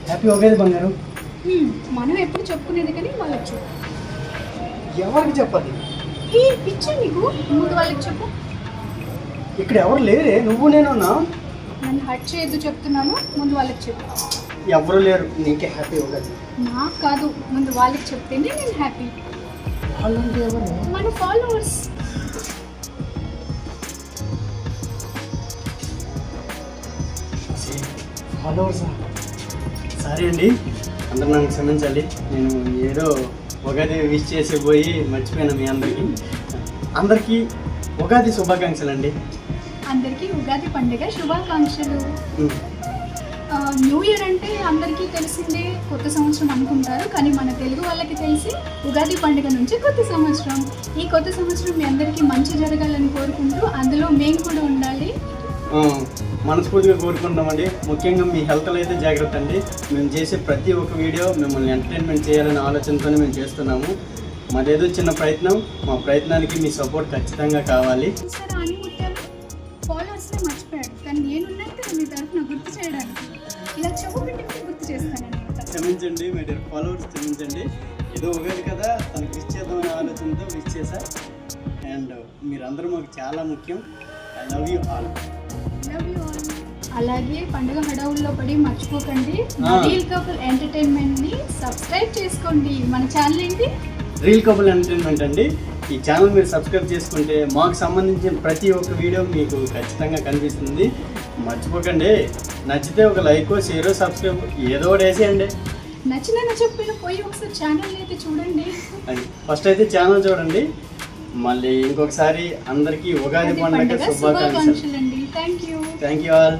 Happy Ugadi బంగారం. మనం ఎప్పుడు చెప్పుకునేది కానీ వాళ్ళకి చెప్పు. ఎవరికి చెప్పాలి? పిచ్చా నీకు? ముందు వాళ్ళకి చెప్పు. ఇక్కడ ఎవరు లేరే, నువ్వు నేను ఉన్నా. నన్ను హర్ట్ చేయొద్దు చెప్తున్నాను, ముందు వాళ్ళకి చెప్పు. ఎవరు లేరు, నీకే హ్యాపీ ఉగాది. నాకు కాదు, ముందు వాళ్ళకి చెప్తేనే నేను హ్యాపీ. వాళ్ళంటే ఎవరు? మన ఫాలోవర్స్. ఫాలోవర్సా? సరే అండి, అందరు నన్ను క్షమించాలి. నేను ఏదో ఉగాది విష్ చేసి పోయి మర్చిపోయాను మీ అందరికీ ఉగాది శుభాకాంక్షలు అండి. అందరికీ ఉగాది పండుగ శుభాకాంక్షలు. న్యూ ఇయర్ అంటే అందరికీ తెలిసిందే, కొత్త సంవత్సరం అనుకుంటారు. కానీ మన తెలుగు వాళ్ళకి తెలిసి ఉగాది పండుగ నుంచి కొత్త సంవత్సరం. ఈ కొత్త సంవత్సరం మీ అందరికీ మంచి జరగాలని కోరుకుంటూ అందులో మేము కూడా ఉండాలి మనస్ఫూర్తిగా కోరుకుంటామండి. ముఖ్యంగా మీ హెల్త్లో అయితే జాగ్రత్త అండి. మేము చేసే ప్రతి ఒక్క వీడియో మిమ్మల్ని ఎంటర్టైన్మెంట్ చేయాలనే ఆలోచనతోనే మేము చేస్తున్నాము. మాదేదో చిన్న ప్రయత్నం, మా ప్రయత్నానికి మీ సపోర్ట్ ఖచ్చితంగా కావాలి. ఫాలోవర్స్ని మర్చిపోయాడు, కానీ నేనున్నట్టు మీ తరఫున గుర్తు చేయడానికి ఇలా చెప్పు పెట్టి గుర్తు చేస్తానన్నమాట. క్షమించండి మై డియర్ ఫాలోవర్స్, క్షమించండి. ఏదో ఉగాది కదా, తనకి విష్ చేద్దామనే ఆలోచనతో విష్ చేశా. అండ్ మీరందరూ మాకు చాలా ముఖ్యం. I love you all. అలాగే పండుగ హడావుల్లో పడి మర్చిపోకండి, రీల్ కపుల్ ఎంటర్టైన్మెంట్ ని సబ్స్క్రైబ్ చేసుకోండి. మన ఛానల్ ఏంటి? రీల్ కపుల్ ఎంటర్టైన్మెంట్ అండి. ఈ ఛానల్ మీరు సబ్స్క్రైబ్ చేసుకుంటే మాకు సంబంధించిన ప్రతి ఒక్క వీడియో మీకు ఖచ్చితంగా కనిపిస్తుంది. మర్చిపోకండి. నచ్చితే ఒక లైక్, షేర్, సబ్స్క్రైబ్ ఏదో ఒకటి వేసేయండి. నచ్చిన చెప్పిన పోయి ఒకసారి ఛానల్ అయితే చూడండి. ఫస్ట్ అయితే ఛానల్ చూడండి. మళ్ళీ ఇంకొకసారి అందరికీ ఉగాది పండుగ శుభాకాంక్షలు. Thank you all.